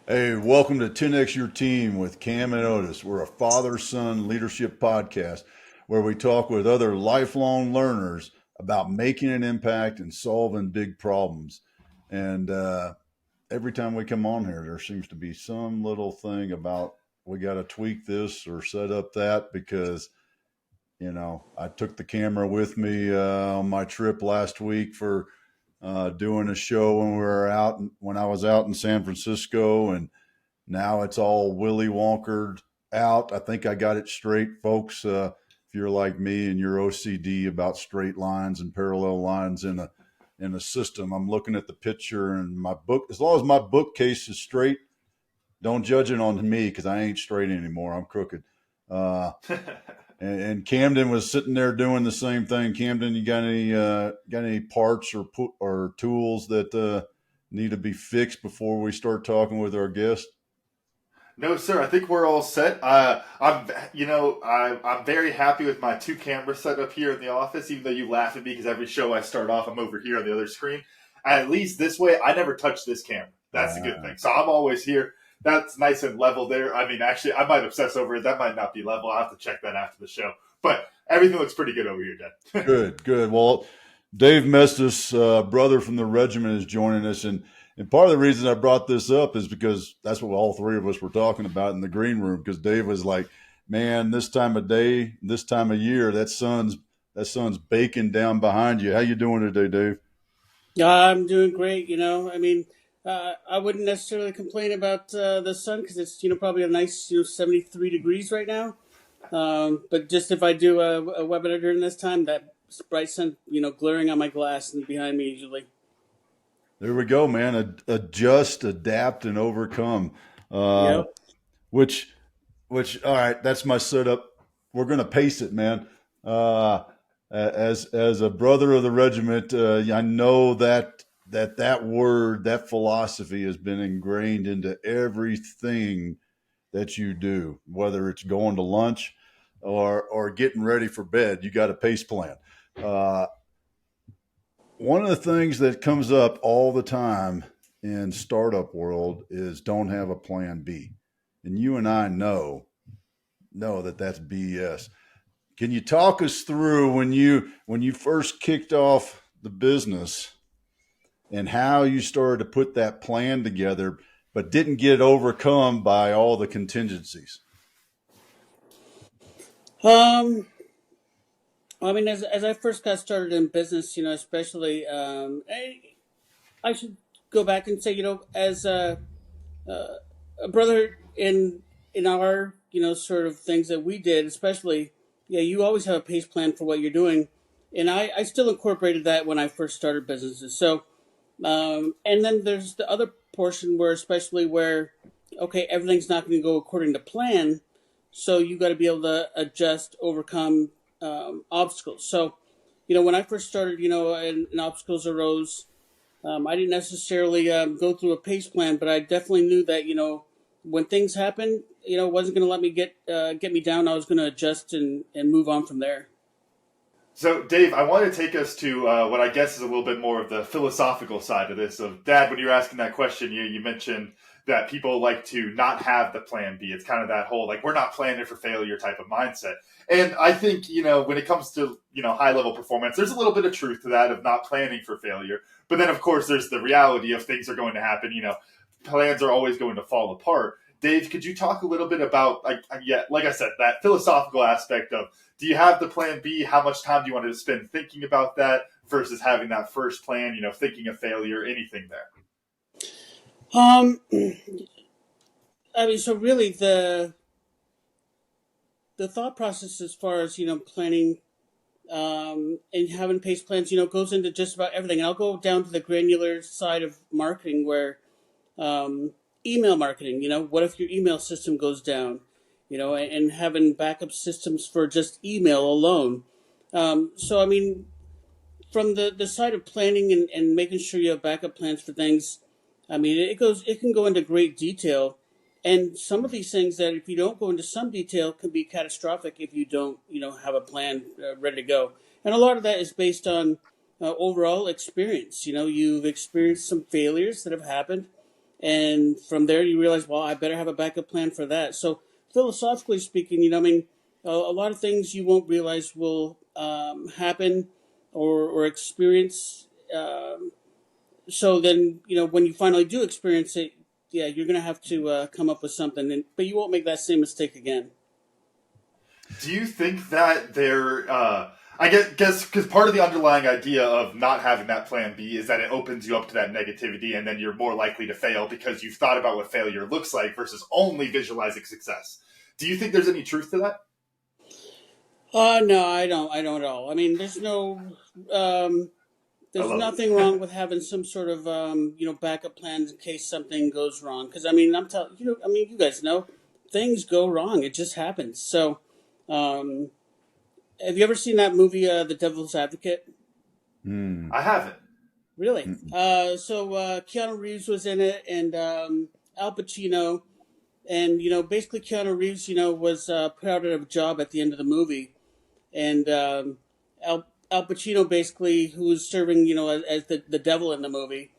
Hey, welcome to 10X Your Team with Cam and Otis. We're a father-son leadership podcast where we talk with other lifelong learners about making an impact and solving big problems. And every time we come on here, there seems to be some little thing about we got to tweak this or set up that because, I took the camera with me on my trip last week for doing a show when I was out in San Francisco, and now it's all Willy Wonkered out. I think I got it straight, folks. If you're like me and you're OCD about straight lines and parallel lines in a system, I'm looking at the picture and my book. As long as my bookcase is straight, don't judge it on me because I ain't straight anymore. I'm crooked. Uh, and Camden was sitting there doing the same thing. Camden, you got any parts or tools that need to be fixed before we start talking with our guest? No, sir. I think we're all set. I'm very happy with my two camera setup here in the office. Even though you laugh at me because every show I start off, I'm over here on the other screen. At least this way, I never touch this camera. That's a good thing. So I'm always here. That's nice and level there. I mean, actually, I might obsess over it. That might not be level. I'll have to check that after the show. But everything looks pretty good over here, Dad. Good, good. Well, Dave Maestas, brother from the regiment, is joining us, and part of the reason I brought this up is because that's what all three of us were talking about in the green room. Because Dave was like, "Man, this time of day, this time of year, that sun's baking down behind you." How you doing today, Dave? I'm doing great. I wouldn't necessarily complain about the sun because it's probably a nice 73 degrees right now. But just if I do a webinar during this time, that bright sun glaring on my glass and behind me usually. There we go, man. Adjust, adapt, and overcome. Uh, Yep. which, all right, that's my setup. We're gonna pace it, man. Uh, as a brother of the regiment, I know that word, that philosophy has been ingrained into everything that you do, whether it's going to lunch or getting ready for bed. You got a pace plan. Uh, One of the things that comes up all the time in startup world is don't have a plan B. And you and I know that that's BS. Can you talk us through when you first kicked off the business and how you started to put that plan together but didn't get overcome by all the contingencies? Um, I mean, as I first got started in business, especially, I should go back and say, as a brother in our sort of things that we did, especially, yeah, you always have a pace plan for what you're doing, and I still incorporated that when I first started businesses. So, and then there's the other portion where, especially where, okay, everything's not going to go according to plan, so you got to be able to adjust, overcome obstacles. So, when I first started, and obstacles arose, I didn't necessarily go through a pace plan, but I definitely knew that when things happen, it wasn't going to let me get me down. I was going to adjust and move on from there. So, Dave, I want to take us to what I guess is a little bit more of the philosophical side of this. Of Dad, when you were asking that question, you mentioned that people like to not have the plan B. It's kind of that whole like we're not planning for failure type of mindset. And I think when it comes to high level performance, there's a little bit of truth to that of not planning for failure. But then of course there's the reality of things are going to happen. Plans are always going to fall apart. Dave, could you talk a little bit about, like I said, that philosophical aspect of do you have the plan B? How much time do you want to spend thinking about that versus having that first plan, thinking of failure, anything there? Um, I mean, so really the thought process as far as planning and having pace plans, goes into just about everything. And I'll go down to the granular side of marketing where um, email marketing. What if your email system goes down? And having backup systems for just email alone. So I mean, from the side of planning and making sure you have backup plans for things, I mean, it can go into great detail. And some of these things that if you don't go into some detail can be catastrophic if you don't, have a plan ready to go. And a lot of that is based on overall experience. You've experienced some failures that have happened, And from there, you realize, well, I better have a backup plan for that. So philosophically speaking, a lot of things you won't realize will happen or experience. So then, when you finally do experience it, yeah, you're going to have to come up with something, but you won't make that same mistake again. Do you think that I guess because part of the underlying idea of not having that plan B is that it opens you up to that negativity, and then you're more likely to fail because you've thought about what failure looks like versus only visualizing success. Do you think there's any truth to that? No, I don't. I don't at all. I mean, there's nothing It. wrong with having some sort of backup plans in case something goes wrong. Because I'm telling you guys know things go wrong. It just happens. So, have you ever seen that movie, The Devil's Advocate? I haven't. Really? So Keanu Reeves was in it, and Al Pacino, and basically Keanu Reeves, was put out of a job at the end of the movie, and Al Pacino, basically, who was serving, as the devil in the movie,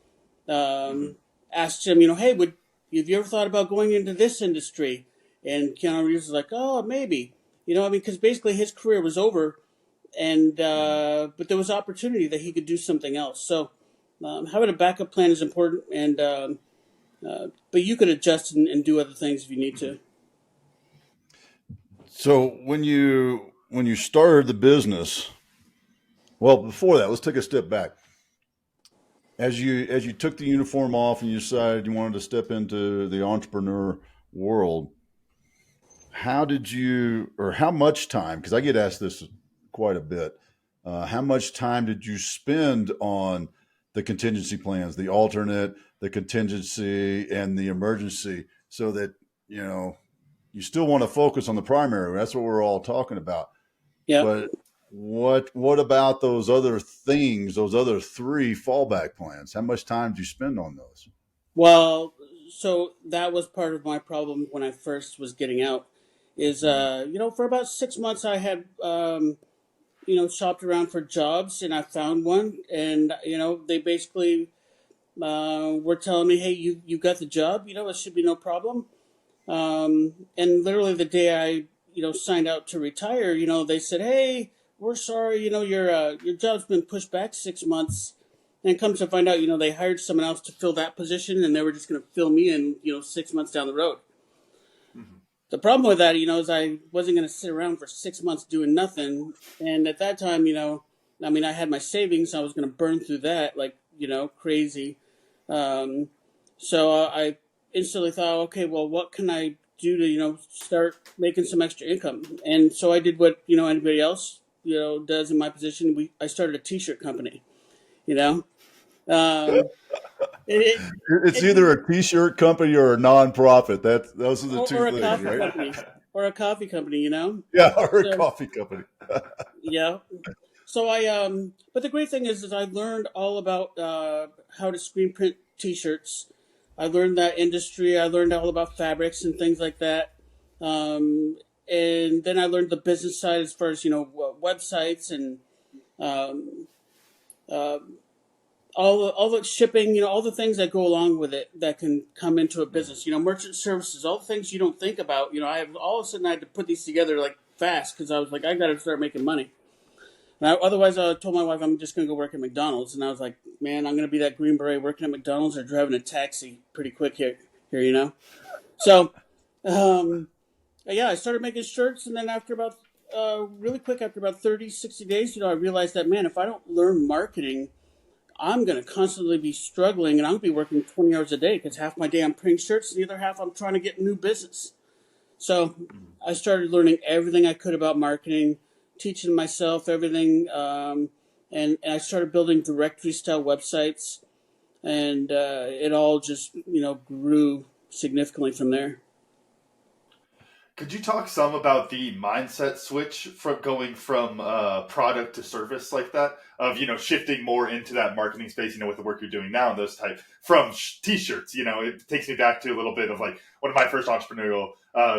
asked him, hey, have you ever thought about going into this industry? And Keanu Reeves was like, oh, maybe. Because basically his career was over, and but there was opportunity that he could do something else. So having a backup plan is important, and but you could adjust and do other things if you need to. So when you started the business, well, before that, let's take a step back. As you took the uniform off and you decided you wanted to step into the entrepreneur world, how much time, because I get asked this quite a bit, how much time did you spend on the contingency plans, the alternate, the contingency, and the emergency, so that, you still want to focus on the primary? That's what we're all talking about. Yeah. But what about those other things, those other three fallback plans? How much time did you spend on those? Well, so that was part of my problem when I first was getting out. Is for about 6 months I had shopped around for jobs, and I found one, and they basically were telling me, hey, you got the job, it should be no problem. And literally the day I signed out to retire, they said, hey, we're sorry, your job's been pushed back 6 months. And it comes to find out, they hired someone else to fill that position, and they were just going to fill me in, 6 months down the road. The problem with that, is I wasn't going to sit around for 6 months doing nothing. And at that time, I had my savings. I was going to burn through that like, crazy. So I instantly thought, okay, well, what can I do to, start making some extra income? And so I did what, anybody else, does in my position. I started a t-shirt company, It's either a t-shirt company or a nonprofit. Those are the two things, right? Company, or a coffee company, Yeah, or a coffee company. Yeah. So but the great thing is I learned all about how to screen print t-shirts. I learned that industry. I learned all about fabrics and things like that. And then I learned the business side as far as, websites and all the shipping, all the things that go along with it that can come into a business, merchant services, all the things you don't think about. All of a sudden I had to put these together like fast because I was like, I got to start making money. And otherwise I told my wife I'm just going to go work at McDonald's. And I was like, man, I'm going to be that Green Beret working at McDonald's or driving a taxi pretty quick here. So, yeah, I started making shirts. And then after about, really quick, after about 30, 60 days, I realized that, man, if I don't learn marketing, I'm going to constantly be struggling, and I'm going to be working 20 hours a day because half my day I'm printing shirts and the other half I'm trying to get new business. So I started learning everything I could about marketing, teaching myself everything, and I started building directory-style websites, and it all just, grew significantly from there. Could you talk some about the mindset switch from going from product to service like that, of shifting more into that marketing space, with the work you're doing now and those type from t-shirts? It takes me back to a little bit of like one of my first entrepreneurial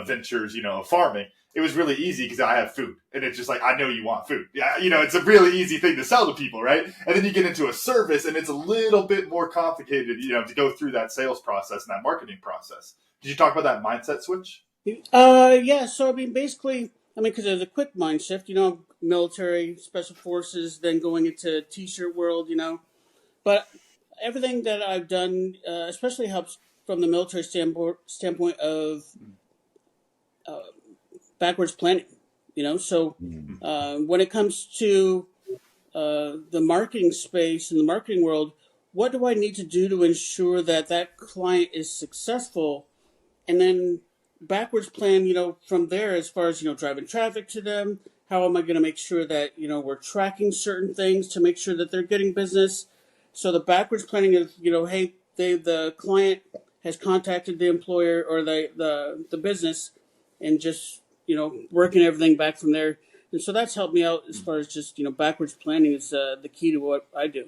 ventures, farming. It was really easy because I have food, and it's just like, I know you want food. Yeah, it's a really easy thing to sell to people, right? And then you get into a service, and it's a little bit more complicated, to go through that sales process and that marketing process. Did you talk about that mindset switch? Yeah. So I mean, basically, because there's a quick mind shift, military, special forces, then going into t-shirt world, But everything that I've done, especially helps from the military standpoint of backwards planning, So when it comes to the marketing space and the marketing world, what do I need to do to ensure that that client is successful? And then backwards plan, from there as far as, driving traffic to them. How am I going to make sure that, we're tracking certain things to make sure that they're getting business? So the backwards planning is, hey, the client has contacted the employer or the business, and just, working everything back from there. And so that's helped me out as far as just, backwards planning is the key to what I do.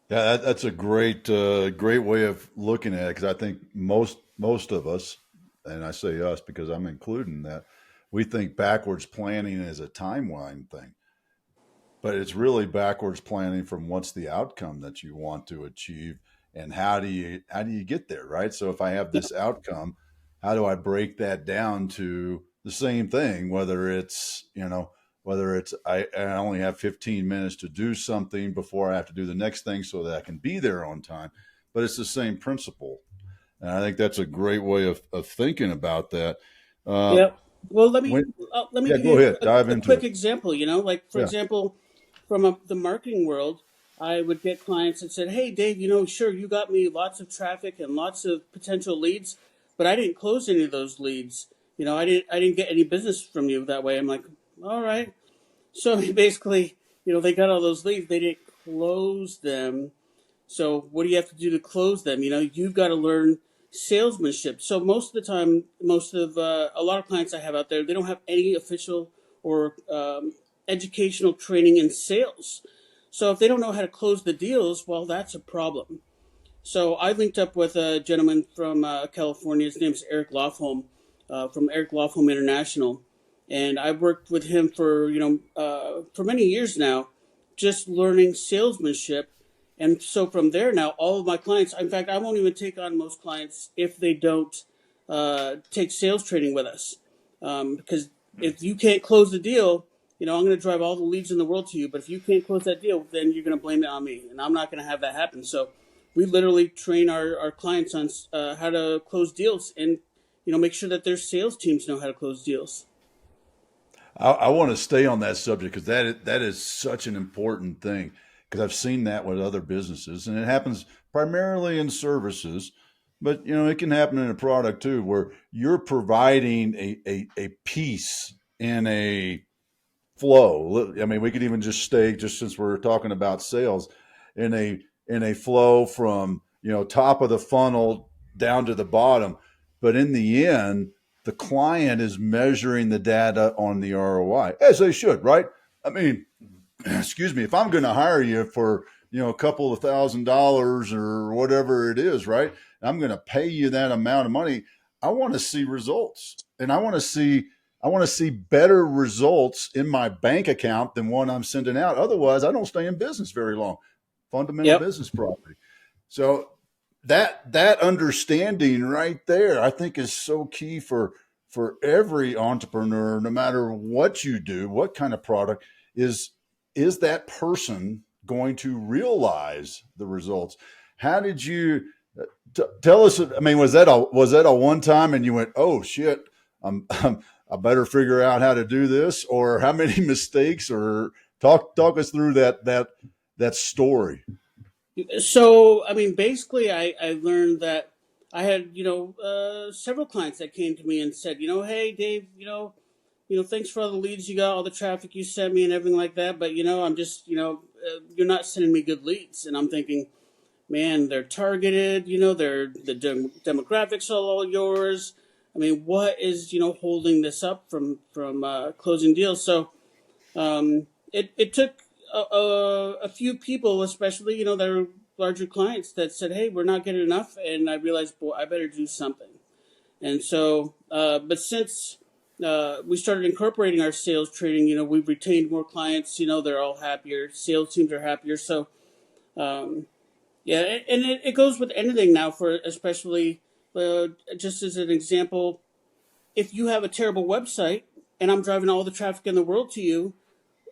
Yeah, that's a great way of looking at it, because I think most of us, and I say us because I'm including that, we think backwards planning is a timeline thing, but it's really backwards planning from what's the outcome that you want to achieve, and how do you get there, right? So if I have this outcome, how do I break that down to the same thing? Whether it's I only have 15 minutes to do something before I have to do the next thing so that I can be there on time, but it's the same principle. And I think that's a great way of thinking about that. Yep. Well, let me give Go you ahead. Dive a into quick it. example. Like for Yeah. example, from the marketing world, I would get clients that said, "Hey, Dave, sure, you got me lots of traffic and lots of potential leads, but I didn't close any of those leads. I didn't get any business from you that way." I'm like, "All right." So basically, they got all those leads, they didn't close them. So what do you have to do to close them? You've got to learn salesmanship. So most of the time, a lot of clients I have out there, they don't have any official or educational training in sales. So if they don't know how to close the deals, well, that's a problem. So I linked up with a gentleman from California. His name's Eric Lofholm, from Eric Lofholm International, and I've worked with him for many years now, just learning salesmanship. And so from there now, all of my clients, in fact, I won't even take on most clients if they don't take sales training with us, because if you can't close the deal, I'm going to drive all the leads in the world to you. But if you can't close that deal, then you're going to blame it on me, and I'm not going to have that happen. So we literally train our clients on how to close deals, and make sure that their sales teams know how to close deals. I want to stay on that subject because that is such an important thing, because I've seen that with other businesses, and it happens primarily in services, but it can happen in a product too, where you're providing a piece in a flow. I mean, we could even just stay, just since we're talking about sales, in a flow from top of the funnel down to the bottom, but in the end, the client is measuring the data on the ROI, as they should, right? I mean, excuse me, if I'm going to hire you for a couple of $1,000s or whatever it is, right? I'm going to pay you that amount of money. I want to see results, and I want to see better results in my bank account than one I'm sending out. Otherwise, I don't stay in business very long. Fundamental Yep. business property. So that understanding right there, I think, is so key for every entrepreneur, no matter what you do, what kind of product is that person going to realize the results? How did you tell us? I mean, was that a one time and you went, oh shit, I better figure out how to do this, or how many mistakes, or talk us through that story? So, basically, I learned that I had, several clients that came to me and said, "Hey, Dave, thanks for all the leads you got, all the traffic you sent me and everything like that. But, I'm just, you're not sending me good leads." And I'm thinking, man, they're targeted, the demographics are all yours. I mean, what is, holding this up from closing deals? So it took a few people, especially, that are larger clients, that said, "Hey, we're not getting enough," and I realized, boy, I better do something. And so, but since we started incorporating our sales training, we've retained more clients. They're all happier. Sales teams are happier. So, yeah, and it goes with anything now. For especially, just as an example, if you have a terrible website and I'm driving all the traffic in the world to you,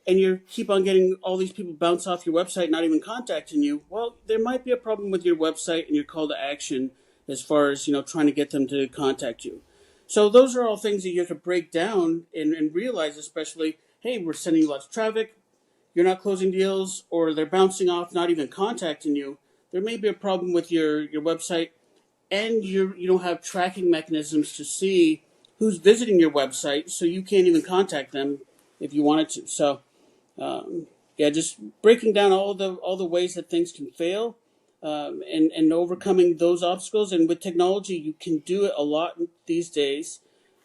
and you keep on getting all these people bounce off your website, not even contacting you, well, there might be a problem with your website and your call to action as far as, trying to get them to contact you. So those are all things that you have to break down and realize, especially, hey, we're sending you lots of traffic, you're not closing deals, or they're bouncing off, not even contacting you. There may be a problem with your website, and you don't have tracking mechanisms to see who's visiting your website, so you can't even contact them if you wanted to. So yeah, just breaking down all the ways that things can fail, and overcoming those obstacles. And with technology, you can do it a lot these days,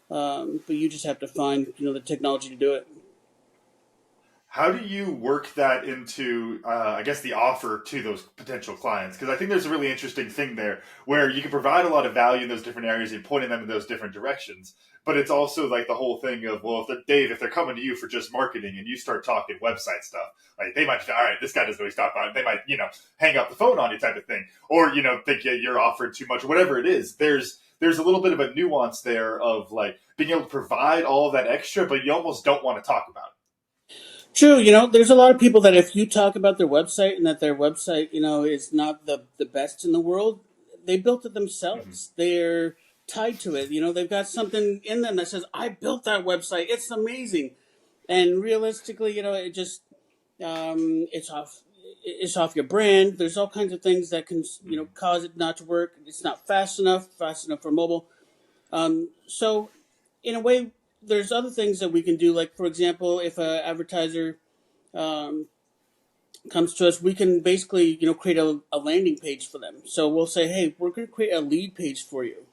but you just have to find the technology to do it. How do you work that into, I guess, the offer to those potential clients? Because I think there's a really interesting thing there where you can provide a lot of value in those different areas and pointing them in those different directions. But it's also like the whole thing of, well, if they're coming to you for just marketing and you start talking website stuff, like they might say, all right, this guy doesn't know he's talking about. They might, hang up the phone on you type of thing. Or, think you're offering too much or whatever it is. There's a little bit of a nuance there of like being able to provide all of that extra, but you almost don't want to talk about it. True, there's a lot of people that if you talk about their website and that their website, is not the best in the world, they built it themselves. They're tied to it. They've got something in them that says, I built that website. It's amazing. And realistically, it just, it's off your brand. There's all kinds of things that can, cause it not to work. It's not fast enough for mobile. So in a way, there's other things that we can do. Like, for example, if an advertiser comes to us, we can basically, create a landing page for them. So we'll say, hey, we're going to create a lead page for you.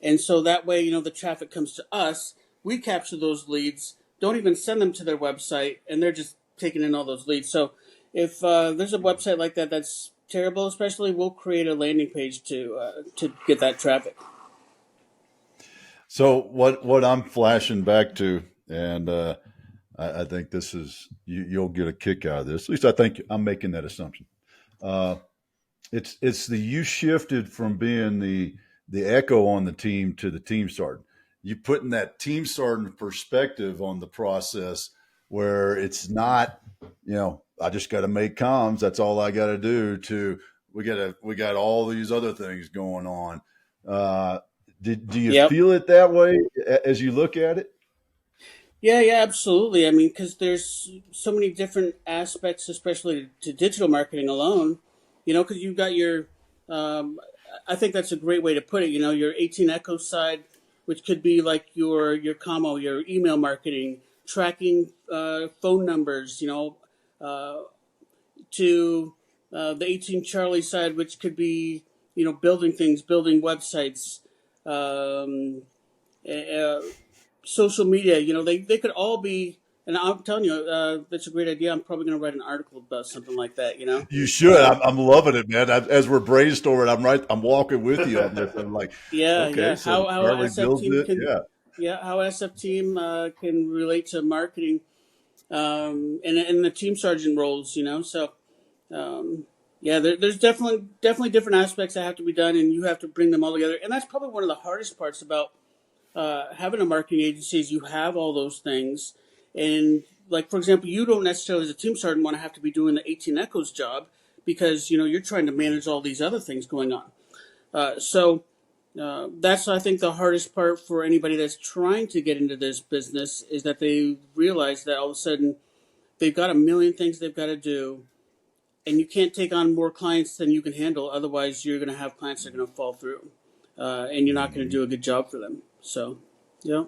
And so that way, the traffic comes to us. We capture those leads, don't even send them to their website, and they're just taking in all those leads. So if there's a website like that that's terrible, especially, we'll create a landing page to get that traffic. So what I'm flashing back to, and I think this is you'll get a kick out of this. At least I think I'm making that assumption. It's the you shifted from being the echo on the team to the team sergeant. You putting that team sergeant perspective on the process where it's not, I just got to make comms. That's all I got to do. We got all these other things going on. Do you Yep. feel it that way as you look at it? Yeah, absolutely. I mean, because there's so many different aspects, especially to digital marketing alone. Because you've got your, I think that's a great way to put it. Your 18 Echo side, which could be like your commo, your email marketing, tracking phone numbers. To the 18 Charlie side, which could be building things, building websites. Social media, they could all be, and I'm telling you, that's a great idea. I'm probably going to write an article about something like that, You should. I'm loving it, man. As we're brainstorming, I'm walking with you on this. I'm like, Yeah. okay, so How Charlie SF builds team it. can, Yeah. yeah, how SF team can relate to marketing, and the team sergeant roles, So, yeah, there's definitely different aspects that have to be done, and you have to bring them all together. And that's probably one of the hardest parts about having a marketing agency is you have all those things. And like, for example, you don't necessarily as a team sergeant want to have to be doing the 18 Echoes job because, you're trying to manage all these other things going on. So that's, I think, the hardest part for anybody that's trying to get into this business is that they realize that all of a sudden they've got a million things they've got to do, and you can't take on more clients than you can handle. Otherwise, you're going to have clients that are going to fall through, and you're not going to do a good job for them. So, yeah.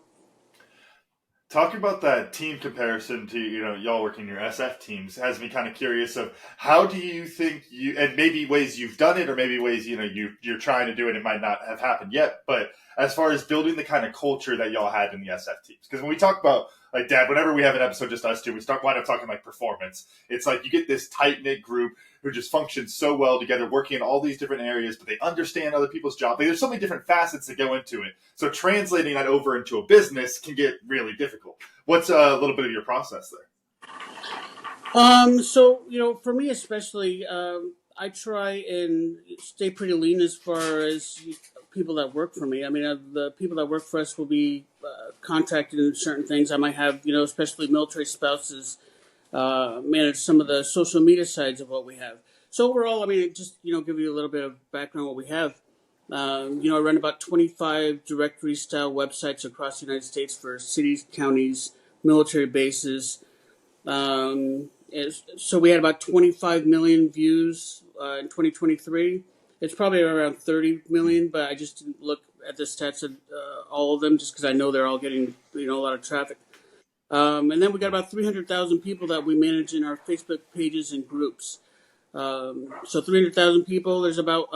Talking about that team comparison to, y'all working your SF teams has me kind of curious of how do you think and maybe ways you've done it or maybe ways, you're trying to do it, it might not have happened yet, but as far as building the kind of culture that y'all had in the SF teams. Because when we talk about, like, Dad, whenever we have an episode just us two, we wind up talking like performance. It's like you get this tight-knit group who just functions so well together, working in all these different areas, but they understand other people's jobs. Like, there's so many different facets that go into it. So translating that over into a business can get really difficult. What's a little bit of your process there? So, for me especially, I try and stay pretty lean as far as people that work for me. I mean, the people that work for us will be contracted in certain things. I might have, especially military spouses, manage some of the social media sides of what we have. So overall, I mean, just, give you a little bit of background on what we have. I run about 25 directory style websites across the United States for cities, counties, military bases. So we had about 25 million views in 2023. It's probably around 30 million, but I just didn't look at the stats of all of them just because I know they're all getting a lot of traffic. And then we got about 300,000 people that we manage in our Facebook pages and groups. So 300,000 people. There's about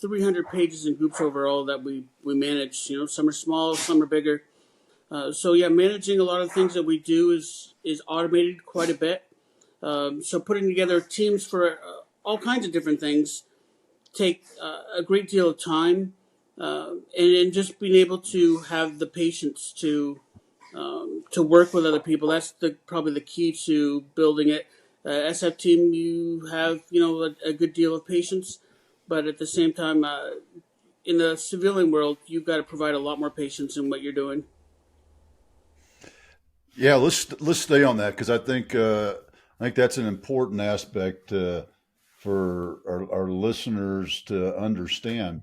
300 pages and groups overall that we manage. Some are small, some are bigger. So yeah, managing a lot of things that we do is automated quite a bit. So putting together teams for all kinds of different things take a great deal of time, and just being able to have the patience to work with other people. That's probably the key to building it. SF team, you have a good deal of patience, but at the same time, in the civilian world, you've got to provide a lot more patience in what you're doing. Yeah, let's stay on that because I think that's an important aspect for our listeners to understand.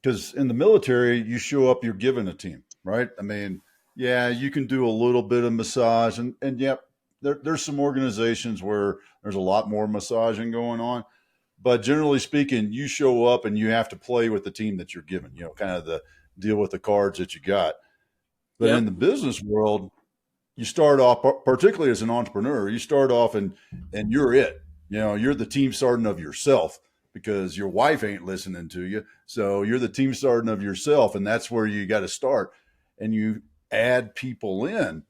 Because in the military, you show up, you're given a team, right? I mean, yeah, you can do a little bit of massage, and yep, there's some organizations where there's a lot more massaging going on. But generally speaking, you show up and you have to play with the team that you're given, kind of the deal with the cards that you got. But Yep. in the business world, you start off, particularly as an entrepreneur, you start off and you're it. You're the team sergeant of yourself because your wife ain't listening to you. So you're the team sergeant of yourself, and that's where you got to start. And you add people in.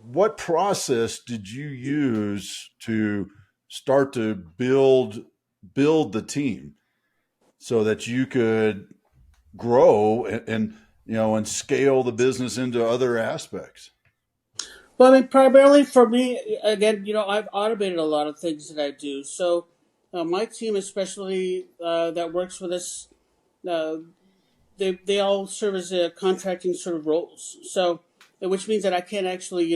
What process did you use to start to build the team so that you could grow and scale the business into other aspects? Well, I mean, primarily for me, again, I've automated a lot of things that I do. So my team, especially that works with us, uh, they all serve as contracting sort of roles. So, which means that I can't actually,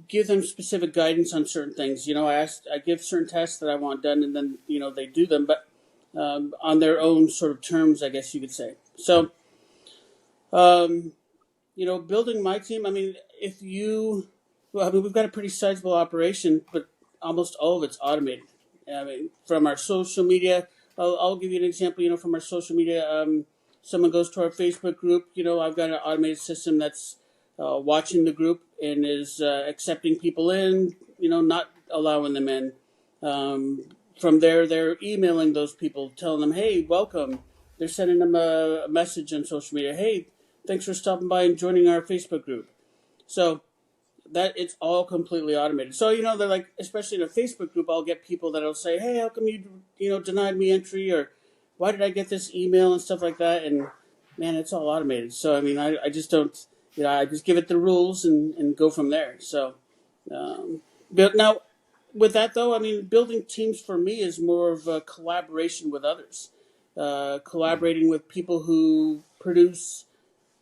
give them specific guidance on certain things. I give certain tasks that I want done, and then they do them, but on their own sort of terms, I guess you could say. So, um, building my team. I mean, we've got a pretty sizable operation, but almost all of it's automated. I mean, from our social media, I'll give you an example. From our social media, someone goes to our Facebook group. I've got an automated system that's watching the group and is accepting people in. Not allowing them in. From there, they're emailing those people, telling them, "Hey, welcome." They're sending them a message on social media. "Hey, thanks for stopping by and joining our Facebook group." So that it's all completely automated. So they're like, especially in a Facebook group, I'll get people that'll say, "Hey, how come you denied me entry?" or "Why did I get this email?" and stuff like that. And man, it's all automated. So I mean, I just don't, I just give it the rules and go from there. So, but now with that though, I mean, building teams for me is more of a collaboration with others, collaborating with people who produce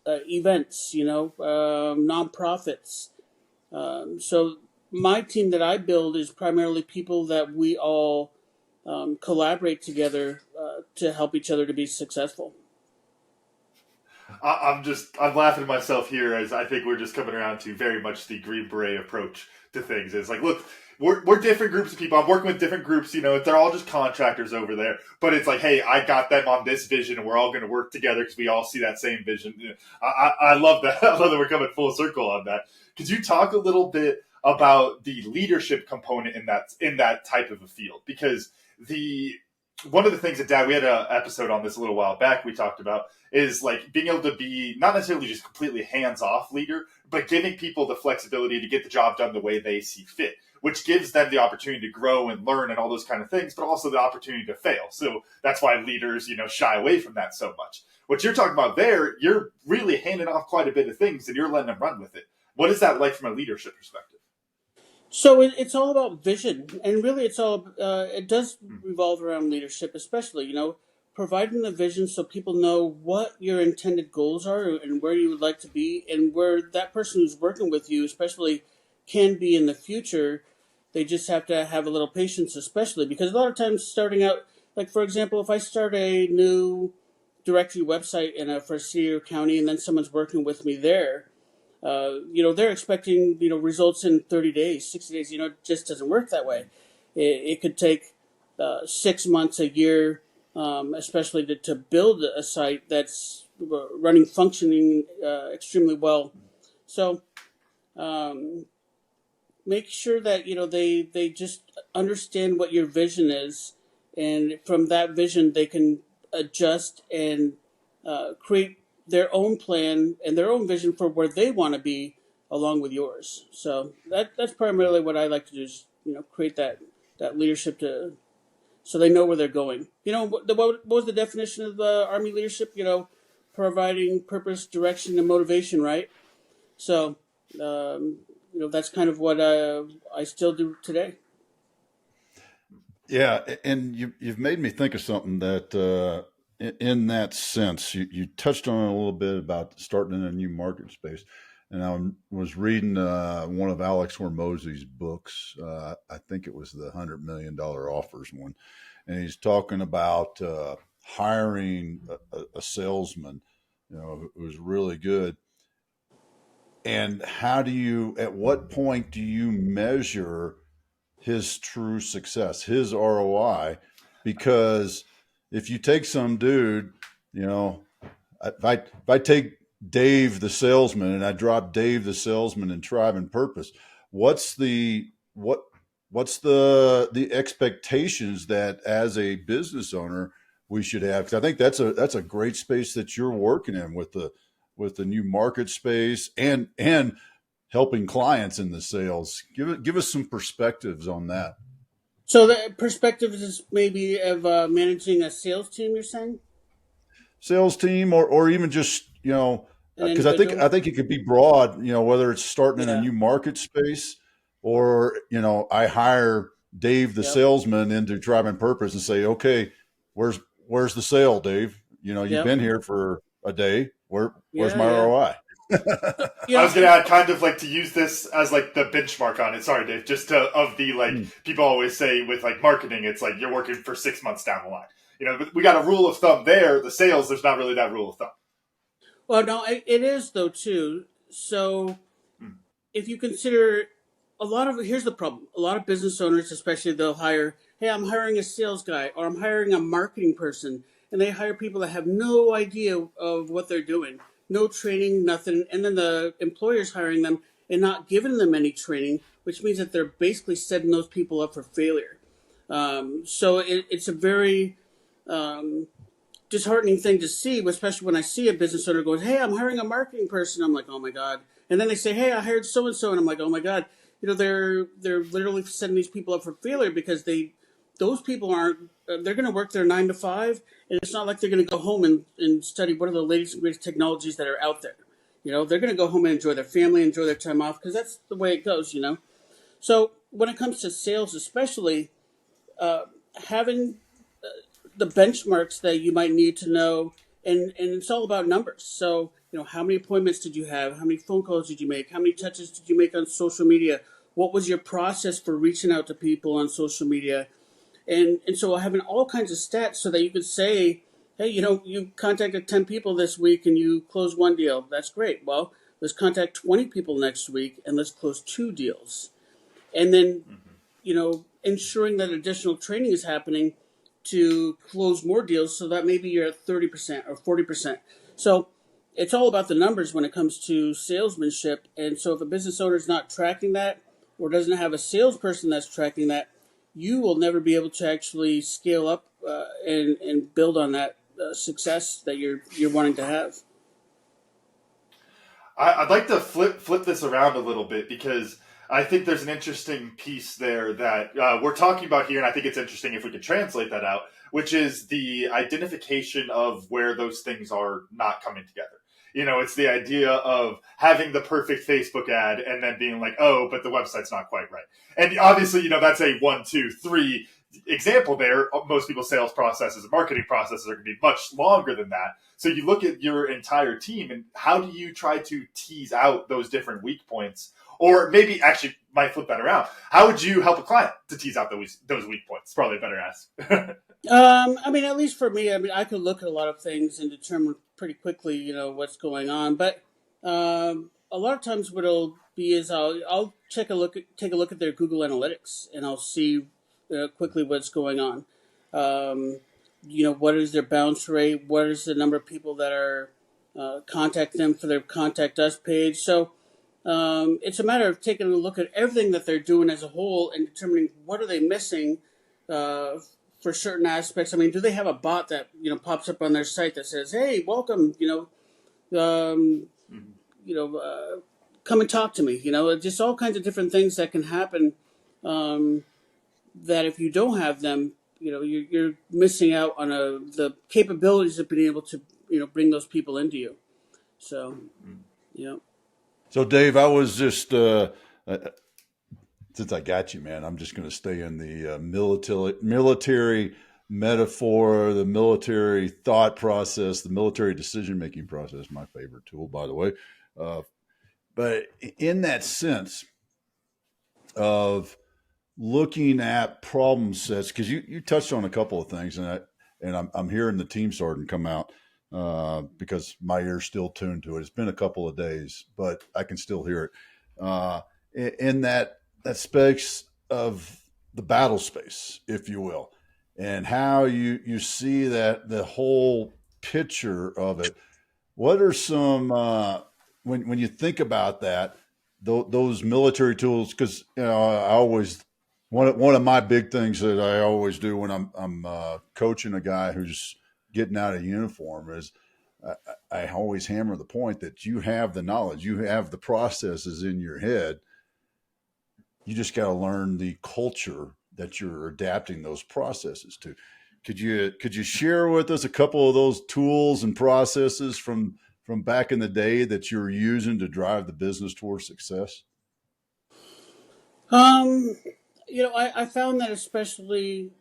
events, nonprofits. So my team that I build is primarily people that we all collaborate together to help each other to be successful. I'm laughing at myself here as I think we're just coming around to very much the Green Beret approach to things. It's like, look, we're different groups of people. I'm working with different groups, they're all just contractors over there. But it's like, hey, I got them on this vision and we're all going to work together because we all see that same vision. I love that. I love that we're coming full circle on that. Could you talk a little bit about the leadership component in that type of a field? Because one of the things that, Dad, we had an episode on this a little while back, we talked about is like being able to be not necessarily just completely hands-off leader, but giving people the flexibility to get the job done the way they see fit, which gives them the opportunity to grow and learn and all those kind of things, but also the opportunity to fail. So that's why leaders, shy away from that so much. What you're talking about there, you're really handing off quite a bit of things and you're letting them run with it. What is that like from a leadership perspective? So it's all about vision, and really, it does revolve around leadership, especially providing the vision so people know what your intended goals are and where you would like to be, and where that person who's working with you, especially, can be in the future. They just have to have a little patience, especially because a lot of times starting out, like for example, if I start a new directory website for a city or county, and then someone's working with me there. They're expecting, results in 30 days, 60 days. It just doesn't work that way. It could take 6 months, a year, especially to build a site that's functioning extremely well. So make sure that, they just understand what your vision is. And from that vision, they can adjust and create their own plan and their own vision for where they want to be along with yours. So that's primarily what I like to do is, create that leadership so they know where they're going. What was the definition of Army leadership? Providing purpose, direction, and motivation, right? So, that's kind of what I still do today. Yeah, and you've made me think of something that in that sense, you touched on it a little bit about starting in a new market space. And I was reading one of Alex Hormozy's books. I think it was the $100 million offers one. And he's talking about hiring a salesman, who was really good. And at what point do you measure his true success, his ROI? Because if you take some dude, if I take Dave the salesman and I drop Dave the salesman in Tribe and Purpose, what's the expectations that as a business owner we should have? Because I think that's a great space that you're working in with the new market space and helping clients in the sales. Give us some perspectives on that. So the perspective is maybe of managing a sales team, you're saying? Sales team or even just, because I think it could be broad, whether it's starting in a new market space or, I hire Dave the salesman into Tribe and Purpose and say, okay, where's the sale, Dave? You've been here for a day. Where's my ROI? I was going to add kind of like to use this as like the benchmark on it. Sorry, Dave, just of the people always say with like marketing, it's like you're working for 6 months down the line. But we got a rule of thumb there. The sales, there's not really that rule of thumb. Well, no, it is though too. So if you consider here's the problem. A lot of business owners, especially, they'll hire, hey, I'm hiring a sales guy or I'm hiring a marketing person. And they hire people that have no idea of what they're doing. No training, nothing. And then the employer's hiring them and not giving them any training, which means that they're basically setting those people up for failure. So it's a very disheartening thing to see, especially when I see a business owner goes, hey, I'm hiring a marketing person. I'm like, oh my God. And then they say, hey, I hired so-and-so. And I'm like, oh my God. They're literally setting these people up for failure because those people they're going to work their 9 to 5. And it's not like they're going to go home and study what are the latest and greatest technologies that are out there. They're going to go home and enjoy their family, enjoy their time off, because that's the way it goes, So when it comes to sales, especially, having the benchmarks that you might need to know, and it's all about numbers. So, how many appointments did you have? How many phone calls did you make? How many touches did you make on social media? What was your process for reaching out to people on social media? And so having all kinds of stats so that you could say, hey, you contacted 10 people this week and you closed 1 deal. That's great. Well, let's contact 20 people next week and let's close 2 deals. And then ensuring that additional training is happening to close more deals, so that maybe you're at 30% or 40%. So it's all about the numbers when it comes to salesmanship. And so if a business owner is not tracking that or doesn't have a salesperson that's tracking that, you will never be able to actually scale up and build on that success that you're wanting to have. I'd like to flip this around a little bit, because I think there's an interesting piece there that we're talking about here, and I think it's interesting if we could translate that out, which is the identification of where those things are not coming together. It's the idea of having the perfect Facebook ad and then being like, oh, but the website's not quite right. And obviously, that's a 1, 2, 3 example there. Most people's sales processes and marketing processes are going to be much longer than that. So you look at your entire team, and how do you try to tease out those different weak points? Or maybe actually might flip that around. How would you help a client to tease out those weak points? Probably a better ask. At least for me, I could look at a lot of things and determine pretty quickly, what's going on. But a lot of times, what it'll be is I'll take a look at their Google Analytics, and I'll see quickly what's going on. What is their bounce rate? What is the number of people that are contacting them for their contact us page? So it's a matter of taking a look at everything that they're doing as a whole and determining what are they missing for certain aspects. Do they have a bot that pops up on their site that says, "Hey, welcome, come and talk to me." Just all kinds of different things that can happen. That if you don't have them, you're missing out on the capabilities of being able to bring those people into you. So, So, Dave, I was just, since I got you, man, I'm just going to stay in the military metaphor, the military thought process, the military decision-making process, my favorite tool, by the way. But in that sense of looking at problem sets, because you touched on a couple of things, and I'm hearing the team starting to come out. Because my ear's still tuned to it. It's been a couple of days, but I can still hear it. In that space of the battle space, if you will, and how you see that the whole picture of it. What are some when you think about that, those military tools? Because I always one of my big things that I always do when I'm coaching a guy who's getting out of uniform is I always hammer the point that you have the knowledge, you have the processes in your head. You just got to learn the culture that you're adapting those processes to. Could you share with us a couple of those tools and processes from back in the day that you're using to drive the business towards success? I found that especially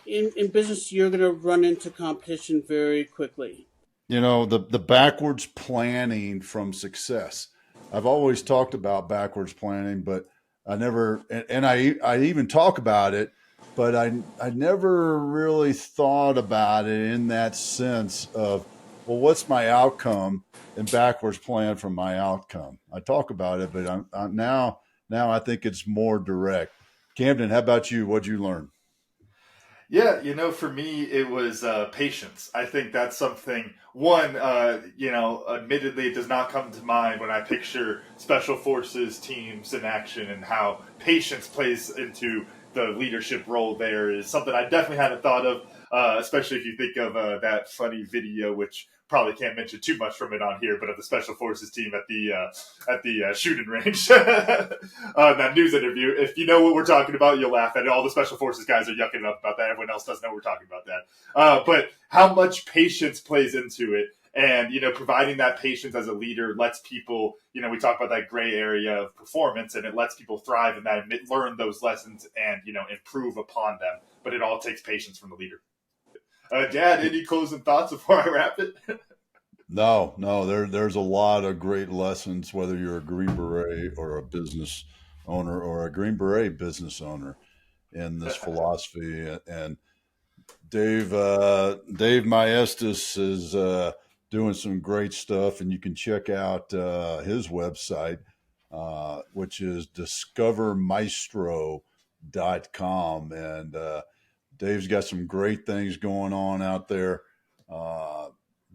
in business, you're going to run into competition very quickly. The backwards planning from success. I've always talked about backwards planning, but I never, and I even talk about it, but I never really thought about it in that sense of, well, what's my outcome, and backwards plan from my outcome. I talk about it, but I'm now I think it's more direct. Camden, how about you? What'd you learn? Yeah, for me, it was patience. I think that's something, admittedly, it does not come to mind when I picture special forces teams in action, and how patience plays into the leadership role there is something I definitely hadn't thought of, especially if you think of that funny video, which probably can't mention too much from it on here, but of the special forces team at the shooting range, that news interview. If you know what we're talking about, you'll laugh at it. All the special forces guys are yucking up about that. Everyone else doesn't know we're talking about that. But how much patience plays into it, and providing that patience as a leader lets people, we talk about that gray area of performance, and it lets people thrive in that and learn those lessons and improve upon them. But it all takes patience from the leader. Dad, any closing thoughts before I wrap it? No, there's a lot of great lessons, whether you're a Green Beret or a business owner or a Green Beret business owner, in this philosophy. And Dave Maestas is doing some great stuff, and you can check out his website, which is discovermaestro.com. com. And Dave's got some great things going on out there.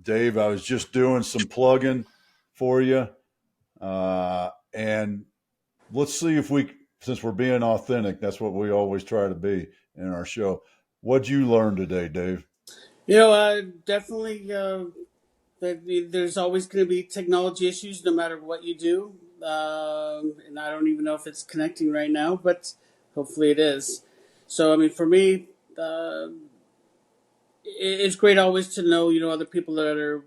Dave, I was just doing some plugging for you. And let's see if since we're being authentic, that's what we always try to be in our show. What'd you learn today, Dave? Definitely that there's always going to be technology issues no matter what you do. And I don't even know if it's connecting right now, but hopefully it is. So, I mean, for me, it's great always to know, other people that are,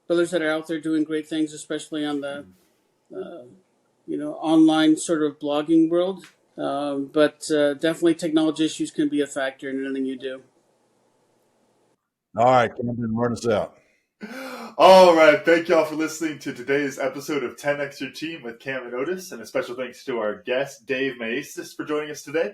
brothers that are out there doing great things, especially on the, online sort of blogging world. But definitely technology issues can be a factor in anything you do. All right, Camden, run us out. All right. Thank y'all for listening to today's episode of 10X Your Team with Camden and Otis. And a special thanks to our guest, Dave Maestas, for joining us today.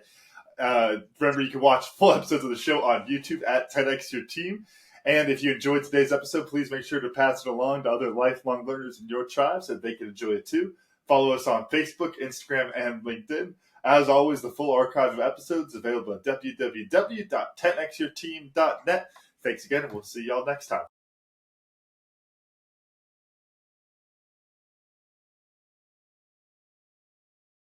Remember, you can watch full episodes of the show on YouTube at 10X Your Team. And if you enjoyed today's episode, please make sure to pass it along to other lifelong learners in your tribe so that they can enjoy it too. Follow us on Facebook, Instagram, and LinkedIn. As always, the full archive of episodes is available at www.10xyourteam.net. Thanks again, and we'll see y'all next time.